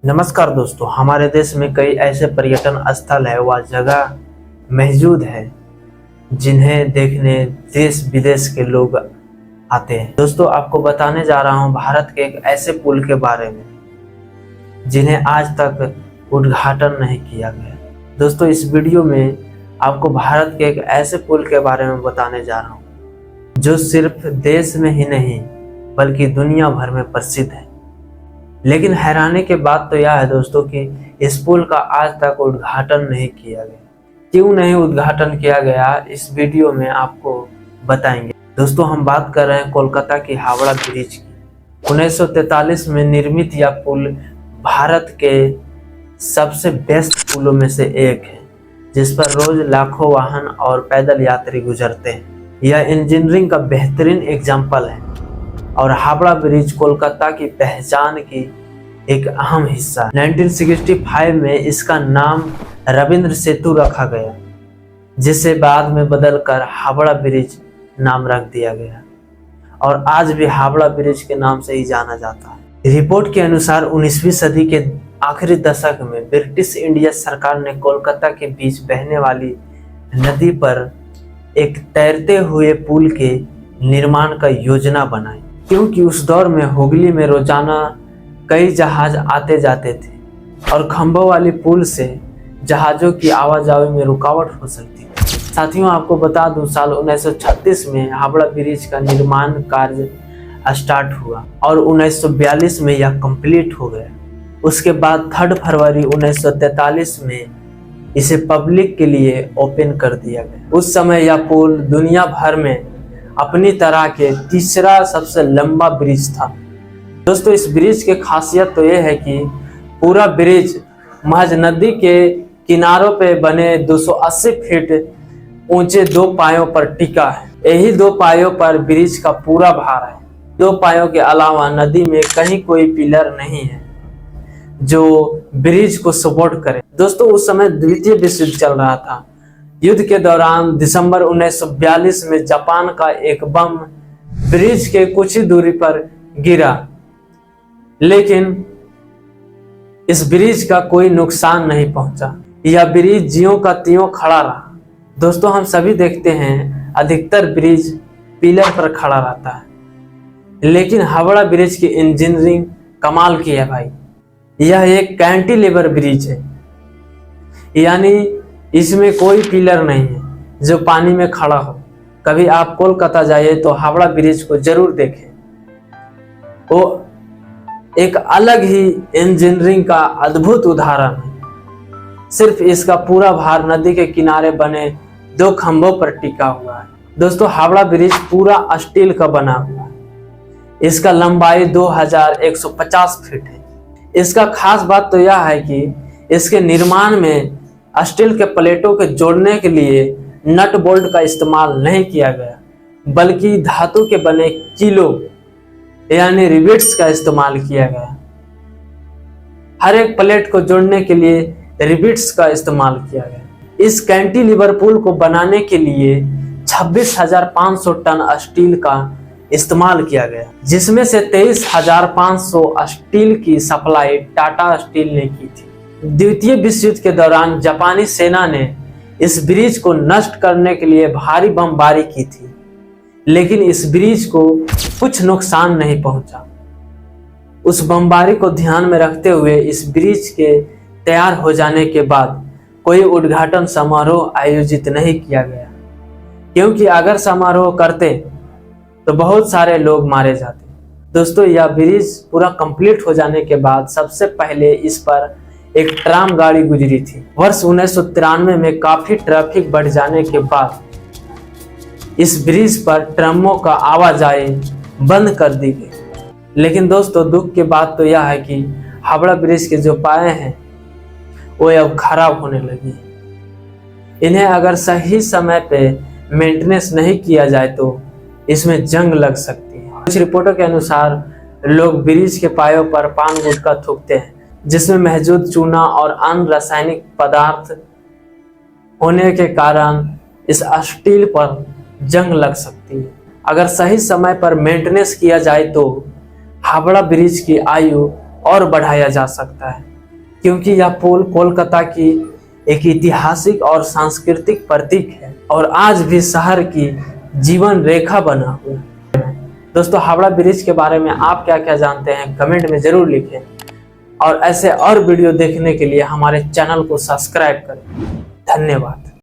नमस्कार दोस्तों, हमारे देश में कई ऐसे पर्यटन स्थल है व जगह मौजूद है जिन्हें देखने देश विदेश के लोग आते हैं। दोस्तों, आपको बताने जा रहा हूं भारत के एक ऐसे पुल के बारे में जिन्हें आज तक उद्घाटन नहीं किया गया। दोस्तों, इस वीडियो में आपको भारत के एक ऐसे पुल के बारे में बताने जा रहा हूं जो सिर्फ देश में ही नहीं बल्कि दुनिया भर में प्रसिद्ध है। लेकिन हैरानी की बात तो यह है दोस्तों कि इस पुल का आज तक उद्घाटन नहीं किया गया। क्यों नहीं उद्घाटन किया गया, इस वीडियो में आपको बताएंगे। दोस्तों, हम बात कर रहे हैं कोलकाता की हावड़ा ब्रिज की। 1943 में निर्मित यह पुल भारत के सबसे बेस्ट पुलों में से एक है, जिस पर रोज लाखों वाहन और पैदल यात्री गुजरते हैं। यह इंजीनियरिंग का बेहतरीन एग्जाम्पल है और हावड़ा ब्रिज कोलकाता की पहचान की एक अहम हिस्सा है। 1965 में इसका नाम रविंद्र सेतु रखा गया, जिसे बाद में बदलकर हावड़ा ब्रिज नाम रख दिया गया और आज भी हावड़ा ब्रिज के नाम से ही जाना जाता है। रिपोर्ट के अनुसार 19वीं सदी के आखिरी दशक में ब्रिटिश इंडिया सरकार ने कोलकाता के बीच बहने वाली नदी पर एक तैरते हुए पुल के निर्माण का योजना बनाई, क्योंकि उस दौर में हुगली में रोजाना कई जहाज आते जाते थे और खंभों वाली पुल से जहाज़ों की आवाजाही में रुकावट हो सकती थी। साथियों, आपको बता दूं, साल 1936 में हावड़ा ब्रिज का निर्माण कार्य स्टार्ट हुआ और 1942 में यह कंप्लीट हो गया। उसके बाद 3 फरवरी 1943 में इसे पब्लिक के लिए ओपन कर दिया गया। उस समय यह पुल दुनिया भर में अपनी तरह के तीसरा सबसे लंबा ब्रिज था। दोस्तों, इस ब्रिज की खासियत तो यह है कि पूरा ब्रिज महज नदी के किनारों पे बने 280 फीट ऊंचे 2 पायों पर टिका है। यही 2 पायों पर ब्रिज का पूरा भार है। 2 पायों के अलावा नदी में कहीं कोई पिलर नहीं है जो ब्रिज को सपोर्ट करे। दोस्तों, उस समय द्वितीय विश्व युद्ध चल रहा था। युद्ध के दौरान दिसंबर 1942 में जापान का एक बम ब्रिज के कुछ ही दूरी पर गिरा, लेकिन इस ब्रिज का कोई नुकसान नहीं पहुंचा। यह ब्रिज ज्यों का त्यों खड़ा रहा। दोस्तों, हम सभी देखते हैं अधिकतर ब्रिज पिलर पर खड़ा रहता है, लेकिन हावड़ा ब्रिज की इंजीनियरिंग कमाल की है भाई। यह एक कैंटिलीवर ब्रिज है, यानी इसमें कोई पिलर नहीं है जो पानी में खड़ा हो। कभी आप कोलकाता जाइए तो हावड़ा ब्रिज को जरूर देखें। वो एक अलग ही इंजीनियरिंग का अद्भुत उदाहरण है। सिर्फ इसका पूरा भार नदी के किनारे बने 2 खंभों पर टिका हुआ है। दोस्तों, हावड़ा ब्रिज पूरा स्टील का बना हुआ है। इसका लंबाई 2150 फीट है। इसका खास बात तो यह है कि इसके निर्माण में स्टील के प्लेटों के जोड़ने के लिए नट बोल्ट का इस्तेमाल नहीं किया गया, बल्कि धातु के बने कीलों यानी रिवेट्स का इस्तेमाल किया गया। हर एक प्लेट को जोड़ने के लिए रिवेट्स का इस्तेमाल किया गया। इस कैंटिलीवर पुल को बनाने के लिए 26,500 टन स्टील का इस्तेमाल किया गया, जिसमें से 23,500 स्टील की सप्लाई टाटा स्टील ने की थी। द्वितीय विश्व युद्ध के दौरान जापानी सेना ने इस ब्रिज को नष्ट करने के लिए भारी बमबारी की थी, लेकिन इस ब्रिज को कुछ नुकसान नहीं पहुंचा। उस बमबारी को ध्यान में रखते हुए इस ब्रिज के तैयार हो जाने के बाद कोई उद्घाटन समारोह आयोजित नहीं किया गया, क्योंकि अगर समारोह करते तो बहुत सारे लोग मारे जाते। दोस्तों, यह ब्रिज पूरा कंप्लीट हो जाने के बाद सबसे पहले इस पर एक ट्राम गाड़ी गुजरी थी। वर्ष 1993 में काफी ट्रैफिक बढ़ जाने के बाद इस ब्रिज पर ट्रमों का आवाजाही बंद कर दी गई। लेकिन दोस्तों, दुख की बात तो यह है कि हावड़ा ब्रिज के जो पाए हैं वो अब खराब होने लगी। इन्हें अगर सही समय पे मेंटेनेंस नहीं किया जाए तो इसमें जंग लग सकती है। कुछ रिपोर्टों के अनुसार लोग ब्रिज के पायों पर पान गुटखा थूकते हैं, जिसमें मौजूद चूना और अन्य रासायनिक पदार्थ होने के कारण इस स्टील पर जंग लग सकती है। अगर सही समय पर मेंटेनेंस किया जाए तो हावड़ा ब्रिज की आयु और बढ़ाया जा सकता है। क्योंकि यह पुल कोलकाता की एक ऐतिहासिक और सांस्कृतिक प्रतीक है और आज भी शहर की जीवन रेखा बना हुआ है। दोस्तों, हावड़ा ब्रिज के बारे में आप क्या क्या जानते हैं कमेंट में जरूर लिखें और ऐसे और वीडियो देखने के लिए हमारे चैनल को सब्सक्राइब करें। धन्यवाद।